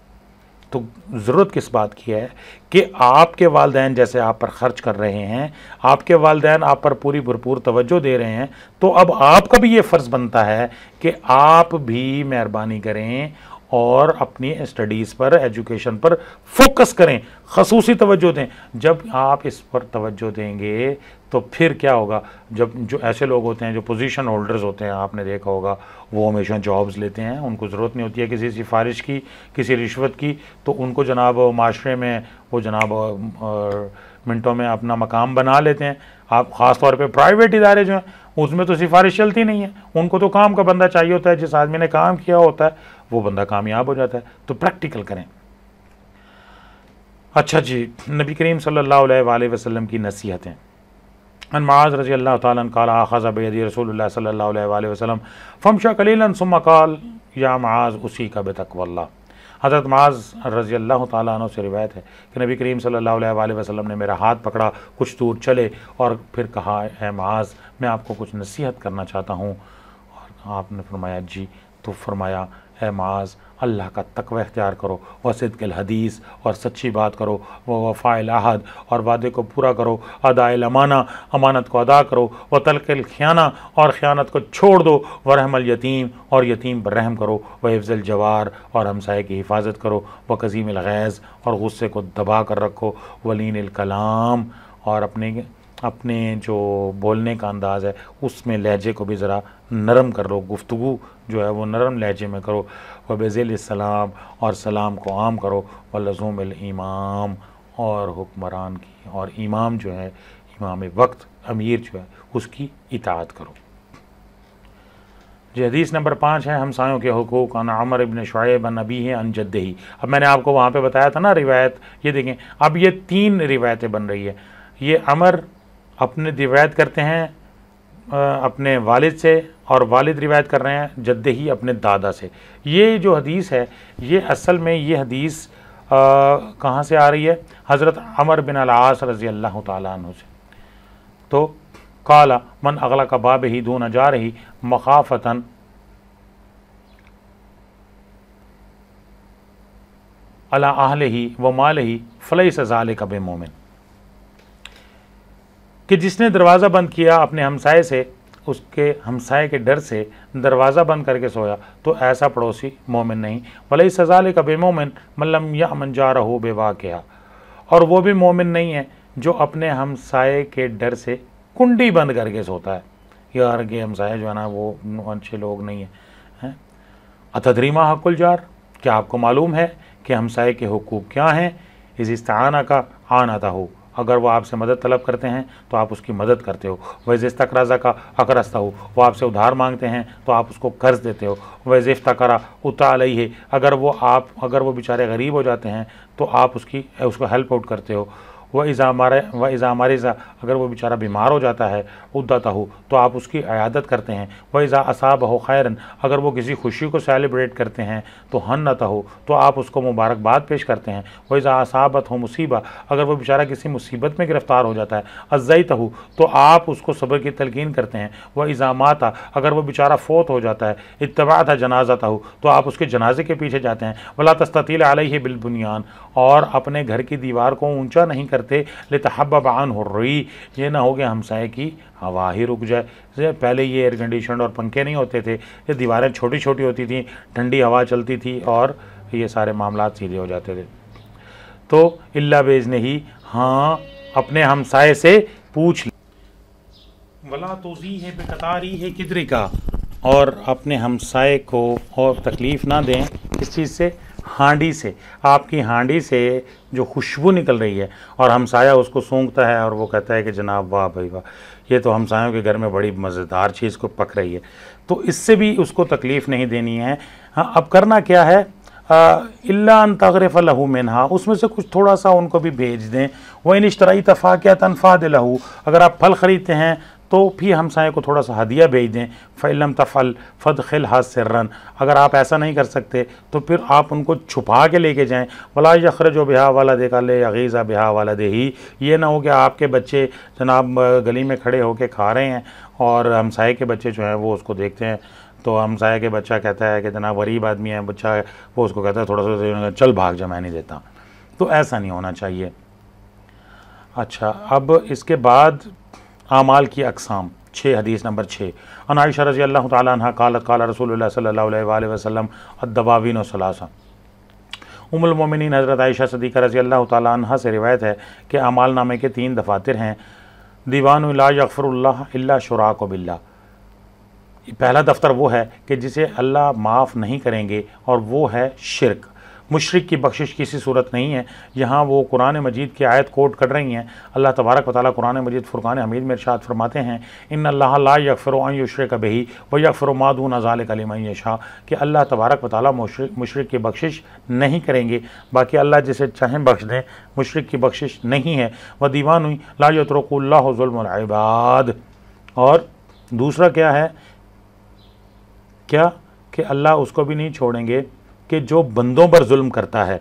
تو ضرورت کس بات کی ہے کہ آپ کے والدین جیسے آپ پر خرچ کر رہے ہیں، آپ کے والدین آپ پر پوری بھرپور توجہ دے رہے ہیں، تو اب آپ کا بھی یہ فرض بنتا ہے کہ آپ بھی مہربانی کریں اور اپنی اسٹڈیز پر، ایجوکیشن پر فوکس کریں، خصوصی توجہ دیں۔ جب آپ اس پر توجہ دیں گے تو پھر کیا ہوگا؟ جب جو ایسے لوگ ہوتے ہیں جو پوزیشن ہولڈرز ہوتے ہیں، آپ نے دیکھا ہوگا وہ ہمیشہ جابز لیتے ہیں، ان کو ضرورت نہیں ہوتی ہے کسی سفارش کی، کسی رشوت کی، تو ان کو جناب معاشرے میں وہ جناب منٹوں میں اپنا مقام بنا لیتے ہیں۔ آپ خاص طور پہ پرائیویٹ ادارے جو ہیں اس میں تو سفارش چلتی نہیں ہے، ان کو تو کام کا بندہ چاہیے ہوتا ہے، جس آدمی نے کام کیا ہوتا ہے وہ بندہ کامیاب ہو جاتا ہے۔ تو پریکٹیکل کریں۔ اچھا جی، نبی کریم صلی اللہ علیہ وآلہ وسلم کی نصیحتیں، ان معاذ رضی اللہ تعالیٰ عنہ قال اخذ بیدی رسول اللہ صلی اللہ علیہ وآلہ وسلم فمشى قلیلا ثم قال یا معاذ اصیک بتقوی اللہ۔ حضرت معاذ رضی اللہ تعالیٰ عنہ سے روایت ہے کہ نبی کریم صلی اللہ علیہ وآلہ وسلم نے میرا ہاتھ پکڑا، کچھ دور چلے اور پھر کہا اے معاذ میں آپ کو کچھ نصیحت کرنا چاہتا ہوں، اور آپ نے فرمایا جی، تو فرمایا اے معاذ اللہ کا تقوی اختیار کرو، و صدق الحدیث اور سچی بات کرو، و وفاء العہد اور وعدے کو پورا کرو، اداء الامانہ امانت کو ادا کرو، و ترک الخیانہ اور خیانت کو چھوڑ دو، و رحم الیتیم اور یتیم پر رحم کرو، و حفظ الجوار اور ہمسائے کی حفاظت کرو، و کظیم الغیظ اور غصے کو دبا کر رکھو، ولین الکلام اور اپنے جو بولنے کا انداز ہے اس میں لہجے کو بھی ذرا نرم کر لو، گفتگو جو ہے وہ نرم لہجے میں کرو، وبذل السلام اور سلام کو عام کرو، ولزوم الامام اور حکمران کی اور امام جو ہے امام وقت امیر جو ہے اس کی اطاعت کرو۔ جی حدیث نمبر 5 ہے ہمسایوں کے حقوق، عن عمر ابن شعیب عن ابیہ عن جدہ۔ اب میں نے آپ کو وہاں پہ بتایا تھا نا روایت، یہ دیکھیں اب یہ 3 روایتیں بن رہی ہے۔ یہ عمر اپنے روایت کرتے ہیں اپنے والد سے، اور والد روایت کر رہے ہیں جدہ ہی اپنے دادا سے۔ یہ جو حدیث ہے یہ اصل میں یہ حدیث کہاں سے آ رہی ہے؟ حضرت عمر بن العاص رضی اللہ تعالیٰ عنہ سے۔ تو قال من اغلق بابہ دون جارہ مخافۃ علی اہلہ و مالہ فلیس ذلک بمؤمن، کہ جس نے دروازہ بند کیا اپنے ہمسائے سے، اس کے ہمسائے کے ڈر سے دروازہ بند کر کے سویا، تو ایسا پڑوسی مومن نہیں۔ ولیس ذلک بمؤمن من لم یأمن جارہ بواقعہ، اور وہ بھی مومن نہیں ہے جو اپنے ہمسائے کے ڈر سے کنڈی بند کر کے سوتا ہے۔ یار کہ ہمسائے جو ہے نا وہ اچھے لوگ نہیں ہیں۔ اتدری ما حق الجار، کیا آپ کو معلوم ہے کہ ہمسائے کے حقوق کیا ہیں؟ اذ استعانک اعانتہ، اگر وہ آپ سے مدد طلب کرتے ہیں تو آپ اس کی مدد کرتے ہو، وَإِذِ اسْتَقْرَضَكَ أَقْرَضْتَهُ، وہ آپ سے ادھار مانگتے ہیں تو آپ اس کو قرض دیتے ہو، وَإِذِ افتقر أُتَى عَلَيْهِ، اگر وہ بیچارے غریب ہو جاتے ہیں تو آپ اس کو ہیلپ آؤٹ کرتے ہو، وَإِذَا مَرِضَ، اگر وہ بیچارہ بیمار ہو جاتا ہے، عُدَّتَهُ، تو آپ اس کی عیادت کرتے ہیں، وَإِذَا أَصَابَهُ خَيْرًا، اگر وہ کسی خوشی کو سیلیبریٹ کرتے ہیں تو حنتہ، تو آپ اس کو مبارکباد پیش کرتے ہیں، وَإِذَا أَصَابَتْهُ مصیبہ، اگر وہ بیچارہ کسی مصیبت میں گرفتار ہو جاتا ہے، عَزَّیتَهُ، تو آپ اس کو صبر کی تلقین کرتے ہیں، وَإِذَا مَاتَ، اگر وہ بیچارہ فوت ہو جاتا ہے، اتبعت جنازتہ، تو آپ اس کے جنازے کے پیچھے جاتے ہیں، وَلَا تَسْتَطِيلُ عَلَيْهِ بِالْبُنْيَانِ، اور اپنے گھر کی دیوار کو اونچا نہیں کرتے، لِتَحَبَّبَ عَنْهُ الرِّيحُ، یہ نہ ہو کہ ہمسائے کی ہوا ہی رک جائے۔ پہلے یہ ایئر کنڈیشن اور پنکھے نہیں ہوتے تھے، یہ دیواریں چھوٹی چھوٹی ہوتی تھیں، ٹھنڈی ہوا چلتی تھی اور یہ سارے معاملات سیدھے ہو جاتے تھے۔ تو اللہ بِإِذْنِهِ، ہاں اپنے ہمسائے سے پوچھ لیں، وَلَا تُؤْذِيهِ بِقَطَارِهِ قِدْرِكَ، اور اپنے ہمسائے کو اور تکلیف نہ دیں اس چیز سے، ہانڈی سے، آپ کی ہانڈی سے جو خوشبو نکل رہی ہے اور ہمسایہ اس کو سونگتا ہے اور وہ کہتا ہے کہ جناب واہ بھائی واہ، یہ تو ہمسایوں کے گھر میں بڑی مزیدار چیز کو پک رہی ہے، تو اس سے بھی اس کو تکلیف نہیں دینی ہے۔ ہاں اب کرنا کیا ہے؟ الا ان تغرف له منها، اس میں سے کچھ تھوڑا سا ان کو بھی بھیج دیں۔ وَإِنِ اشْتَرَيْتَ فَاكِهَةً فَادِ لَهُ، اگر آپ پھل خریدتے ہیں تو بھی ہمسائے کو تھوڑا سا ہدیہ بھیج دیں۔ فَإِن لَمْ تَفْعَلْ فَادْخِلْهَا سِرًّا، اگر آپ ایسا نہیں کر سکتے تو پھر آپ ان کو چھپا کے لے کے جائیں۔ وَلَا يَخْرُجُ بِهَا وَلَدُكَ لِيَغِيظَ بِهَا وَلَدِهِ، یہ نہ ہو کہ آپ کے بچے جناب گلی میں کھڑے ہو کے کھا رہے ہیں اور ہمسائے کے بچے جو ہیں وہ اس کو دیکھتے ہیں، تو ہمسائے کے بچہ کہتا ہے کہ جناب غریب آدمی ہے بچہ ہے، وہ اس کو کہتا ہے تھوڑا سا چل بھاگ جا، میں نہیں دیتا، تو ایسا نہیں ہونا چاہیے۔ اچھا اب اس کے بعد اعمال کی اقسام، 6 حدیث نمبر 6، عن عائشہ رضی اللہ تعالیٰ عنہ قالت قال رسول اللہ صلی اللہ علیہ وآلہ وسلم الدواوین ثلاثہ۔ ام المومنین حضرت عائشہ صدیقہ رضی اللہ تعالیٰ عنہ سے روایت ہے کہ اعمال نامے کے 3 دفاتر ہیں۔ دیوان لا یغفر اللہ الا شراک باللہ، پہلا دفتر وہ ہے کہ جسے اللہ معاف نہیں کریں گے اور وہ ہے شرک۔ مشرک کی بخشش کسی صورت نہیں ہے۔ یہاں وہ قرآن مجید کی آیت کوٹ کر رہی ہیں۔ اللہ تبارک و تعالیٰ قرآن مجید فرقان حمید میں ارشاد فرماتے ہیں ان اللہ لا یغفر ان یشرک بہ ویغفر ما دون ذلک لمن یشاء، کہ اللہ تبارک و تعالیٰ مشرک کی بخشش نہیں کریں گے، باقی اللہ جسے چاہیں بخش دیں، مشرک کی بخشش نہیں ہے۔ ودیوان لا یترک اللہ ظلم العباد، اور دوسرا کیا ہے، کیا کہ اللہ اس کو بھی نہیں چھوڑیں گے کہ جو بندوں پر ظلم کرتا ہے،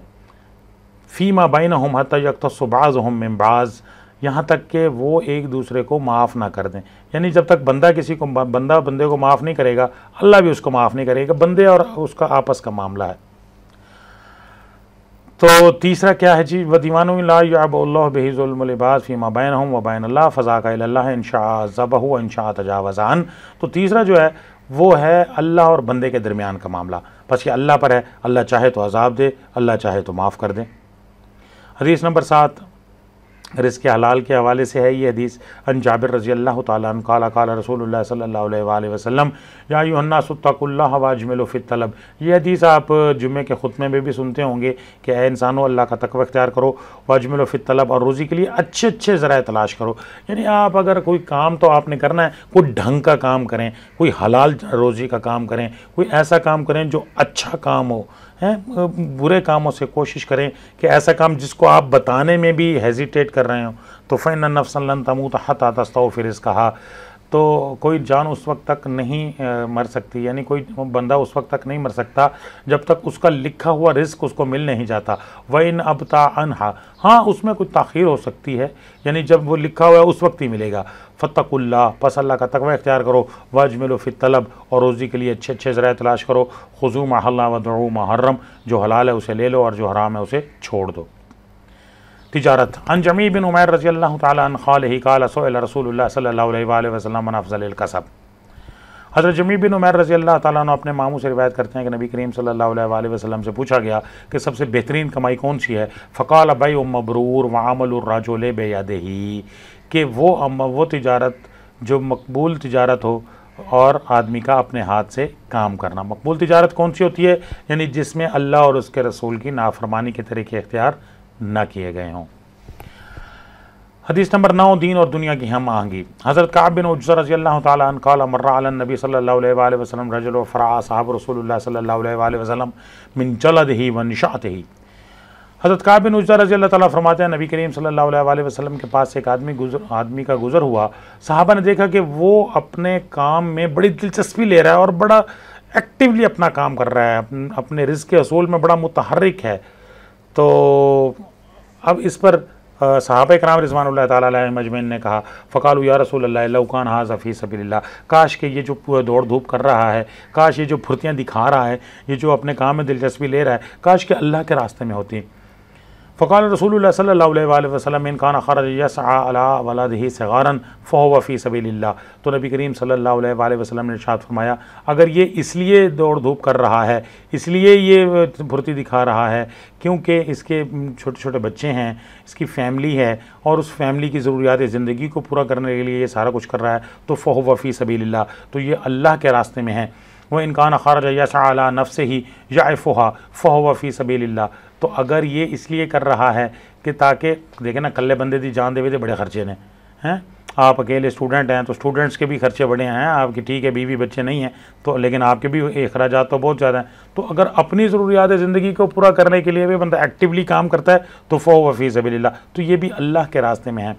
فیما بینہم حتی یقتص بعضہم من بعض، یہاں تک کہ وہ ایک دوسرے کو معاف نہ کر دیں۔ یعنی جب تک بندہ بندے کو معاف نہیں کرے گا، اللہ بھی اس کو معاف نہیں کرے گا، بندے اور اس کا آپس کا معاملہ ہے۔ تو تیسرا کیا ہے جی، وَدِيوَانٌ لَا يَعْبَ اللَّهُ بِهِ ظُلْمُ الْعِبَادِ فِيمَا بَيْنَهُمْ وَبَيْنَ اللَّهِ فَذَاكَ إِلَى اللَّهِ إِن شَاءَ عَذَّبَهُ وَإِن شَاءَ تَجَاوَزَ عَنْهُ۔ تو تیسرا جو ہے وہ ہے اللہ اور بندے کے درمیان کا معاملہ، بس یہ اللہ پر ہے، اللہ چاہے تو عذاب دے، اللہ چاہے تو معاف کر دے۔ حدیث نمبر 7 رزق حلال کے حوالے سے ہے یہ حدیث۔ ان جابر رضی اللہ تعالیٰ عنہ قال قال رسول اللہ صلی اللہ علیہ وآلہ وسلم یا ایھا الناس اتقوا اللہ واجملوا فی الطلب۔ یہ حدیث آپ جمعے کے خطبے میں بھی سنتے ہوں گے کہ اے انسانوں اللہ کا تقوی اختیار کرو، واجملوا فی الطلب، اور روزی کے لیے اچھے اچھے ذرائع تلاش کرو۔ یعنی آپ اگر کوئی کام تو آپ نے کرنا ہے، کوئی ڈھنگ کا کام کریں، کوئی حلال روزی کا کام کریں، کوئی ایسا کام کریں جو اچھا کام ہو، برے کاموں سے کوشش کریں کہ ایسا کام جس کو آپ بتانے میں بھی ہیزیٹیٹ کر رہے ہوں۔ تو فَإِنَّ النَّفْسَ لَن تَمُوتَ حَتَّىٰ تَسْتَوْفِيَ رِزْقَهَا، تو کوئی جان اس وقت تک نہیں مر سکتی، یعنی کوئی بندہ اس وقت تک نہیں مر سکتا جب تک اس کا لکھا ہوا رزق اس کو مل نہیں جاتا۔ وَإِنْ أَبْطَأَ عَنْهَا، ہاں اس میں کوئی تاخیر ہو سکتی ہے، یعنی جب وہ لکھا ہوا ہے اس وقت ہی ملے گا۔ فَاتَّقُوا اللَّهَ، پس اللہ کا تقوی اختیار کرو، وَاجْمِلُوا فِي الطَّلَب، اور روزی کے لیے اچھے اچھے ذرائع تلاش کرو۔ خُذُوا مَا حَلَّ وَدَعُوا مَا حَرَّمَ، جو حلال ہے اسے لے لو اور جو حرام ہے اسے چھوڑ دو۔ تجارت۔ عن جمیع بن عمیر رضی اللہ تعالی عنہ قال قال سئل رسول اللہ صلی اللہ علیہ وآلہ وسلم عن افضل الکسب۔ حضرت جمیع بن عمیر رضی اللہ تعالیٰ عنہ اپنے ماموں سے روایت کرتے ہیں کہ نبی کریم صلی اللہ علیہ وآلہ وسلم سے پوچھا گیا کہ سب سے بہترین کمائی کون سی ہے؟ فقال بیع مبرور وعمل الرجل بیدہ، کہ وہ تجارت جو مقبول تجارت ہو اور آدمی کا اپنے ہاتھ سے کام کرنا۔ مقبول تجارت کون سی ہوتی ہے؟ یعنی جس میں اللہ اور اس کے رسول کی نافرمانی کے طریقے اختیار نہ کیے گئے ہوں۔ حدیث نمبر 9 دین اور دنیا کی ہم آہنگی۔ حضرت کعب بن عجرہ رضی اللہ تعالیٰ عنہ قال مر علی النبی صلی اللہ علیہ وآلہ وسلم رجل فرع صحاب رسول اللہ صلی اللہ علیہ وآلہ وسلم من جلدہ ونشأتہ۔ حضرت کعب بن عجرہ رضی اللہ تعالیٰ فرماتے ہیں نبی کریم صلی اللہ علیہ وآلہ وسلم کے پاس ایک آدمی کا گزر ہوا، صحابہ نے دیکھا کہ وہ اپنے کام میں بڑی دلچسپی لے رہا ہے اور بڑا ایکٹیولی اپنا کام کر رہا ہے، اپنے رزق کے حصول میں بڑا متحرک ہے۔ تو اب اس پر صحابہ کرام رضوان اللہ تعالیٰ علیہ مجمعین نے کہا فقالوا یا رسول اللہ لو کان ھذا فی سبیل اللہ، کاش کہ یہ جو دوڑ دھوپ کر رہا ہے، کاش یہ جو پھرتیاں دکھا رہا ہے، یہ جو اپنے کام میں دلچسپی لے رہا ہے، کاش کہ اللہ کے راستے میں ہوتی۔ فقال رسول اللہ صلی اللہ علیہ وآلہ وسلم ان کان خرج یسعى علی ولدہ صغارا فهو فی سبیل اللہ۔ تو نبی کریم صلی اللہ علیہ وآلہ وسلم نے ارشاد فرمایا اگر یہ اس لیے دوڑ دھوپ کر رہا ہے، اس لیے یہ پھرتی دکھا رہا ہے کیونکہ اس کے چھوٹے چھوٹے بچے ہیں، اس کی فیملی ہے اور اس فیملی کی ضروریات زندگی کو پورا کرنے کے لیے یہ سارا کچھ کر رہا ہے، تو فهو فی سبیل اللہ، تو یہ اللہ کے راستے میں ہے۔ وہ ان کان خرج یسعى علی نفسہ یعفها فهو فی سبیل اللہ، تو اگر یہ اس لیے کر رہا ہے کہ تاکہ دیکھیں نا کلے بندے دی جان دے وے بڑے خرچے نے ہیں، آپ اکیلے اسٹوڈنٹ ہیں تو اسٹوڈنٹس کے بھی خرچے بڑے ہیں، آپ کی ٹھیک ہے بیوی بچے نہیں ہیں تو لیکن آپ کے بھی اخراجات تو بہت زیادہ ہیں، تو اگر اپنی ضروریات زندگی کو پورا کرنے کے لیے بھی بندہ ایکٹیولی کام کرتا ہے تو فهو فی سبیل اللہ، تو یہ بھی اللہ کے راستے میں ہے۔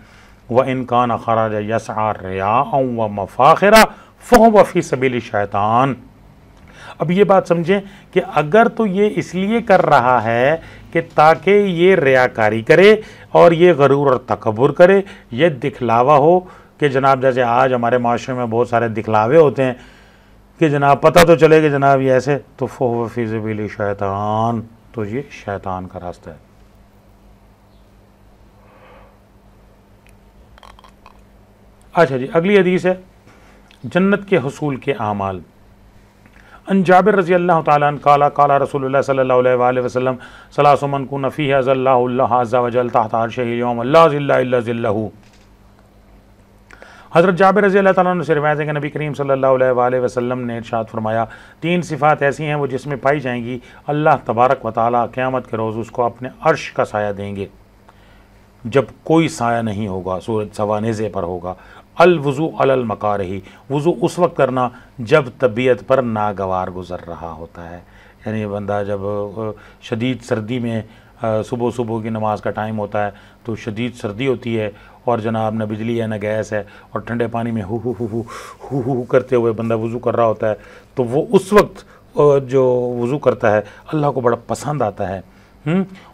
وَإِن كَانَ خَرَجَ يَسْعَىٰ رِيَاءً وَمَفَاخِرًا فَهُوَ فِي سَبِيلِ الشَّيْطَانِ۔ اب یہ بات سمجھیں کہ اگر تو یہ اس لیے کر رہا ہے کہ تاکہ یہ ریاکاری کرے اور یہ غرور اور تکبر کرے، یہ دکھلاوا ہو کہ جناب جیسے آج ہمارے معاشرے میں بہت سارے دکھلاوے ہوتے ہیں کہ جناب پتہ تو چلے کہ جناب یہ ایسے، تو فَهُوَ فِي سَبِيلِ الشَّيْطَانِ، تو یہ شیطان کا راستہ ہے۔ اچھا جی، اگلی حدیث ہے جنت کے حصول کے اعمال۔ ان جابر رضی اللہ تعالیٰ عنہ قال قال رسول اللہ صلی اللہ علیہ وآلہ وسلم ثلاث من کن فیہ اظلہ اللہ عز وجل تحت عرشہ یوم لا ظل الا ظلہ۔ حضرت جابر رضی اللہ تعالیٰ عنہ سے روایت ہے کہ نبی کریم صلی اللہ علیہ وآلہ وسلم نے ارشاد فرمایا 3 صفات ایسی ہیں وہ جس میں پائی جائیں گی اللہ تبارک و تعالیٰ قیامت کے روز اس کو اپنے عرش کا سایہ دیں گے جب کوئی سایہ نہیں ہوگا، سورج سوانیزے پر ہوگا۔ الوضوء علی المکارہ، وضو اس وقت کرنا جب طبیعت پر ناگوار گزر رہا ہوتا ہے، یعنی بندہ جب شدید سردی میں صبح کی نماز کا ٹائم ہوتا ہے تو شدید سردی ہوتی ہے اور جناب نہ بجلی ہے نہ گیس ہے اور ٹھنڈے پانی میں ہو کرتے ہوئے بندہ وضو کر رہا ہوتا ہے، تو وہ اس وقت جو وضو کرتا ہے اللہ کو بڑا پسند آتا ہے۔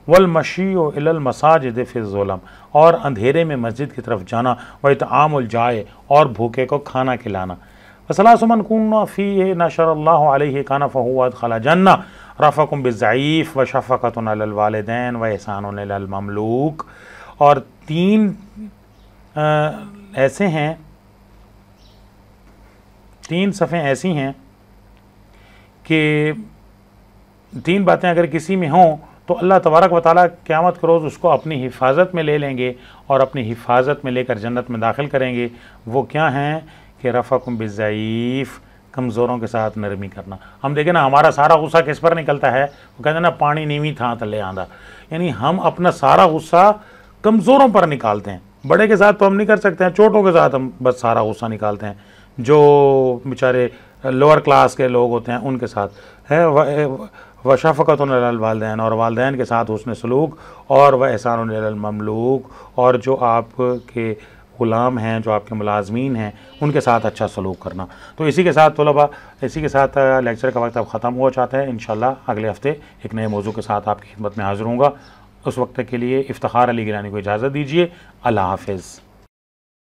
والمشی الی المساجد فی الظلم، اور اندھیرے میں مسجد کی طرف جانا، واطعام الجائع، اور بھوکے کو کھانا کھلانا۔ وثلاث من کن فیہ نشر اللہ علیہ کان فہو ادخل جنہ رفق بالضعیف وشفقۃ علی الوالدین واحسان الی المملوک۔ اور 3 ایسے ہیں، 3 صفیں ایسی ہیں کہ 3 باتیں اگر کسی میں ہوں تو اللہ تبارک و تعالیٰ قیامت کے روز اس کو اپنی حفاظت میں لے لیں گے اور اپنی حفاظت میں لے کر جنت میں داخل کریں گے۔ وہ کیا ہیں کہ رفق بالضعیف، کمزوروں کے ساتھ نرمی کرنا۔ ہم دیکھیں نا ہمارا سارا غصہ کس پر نکلتا ہے، وہ کہتے ہیں نا پانی نیوی تھا تلے آندھا، یعنی ہم اپنا سارا غصہ کمزوروں پر نکالتے ہیں۔ بڑے کے ساتھ تو ہم نہیں کر سکتے ہیں، چھوٹوں کے ساتھ ہم بس سارا غصہ نکالتے ہیں، جو بیچارے لوور کلاس کے لوگ ہوتے ہیں ان کے ساتھ ہے۔ وشفقۃ علی الوالدین، اور والدین کے ساتھ حسن سلوک، اور واحسان علی المملوک، اور جو آپ کے غلام ہیں، جو آپ کے ملازمین ہیں ان کے ساتھ اچھا سلوک کرنا۔ تو اسی کے ساتھ طلباء، اسی کے ساتھ لیکچر کا وقت اب ختم ہوا چاہتا ہے۔ انشاءاللہ اگلے ہفتے ایک نئے موضوع کے ساتھ آپ کی خدمت میں حاضر ہوں گا۔ اس وقت کے لیے افتخار علی گیلانی کو اجازت دیجیے۔ اللہ حافظ۔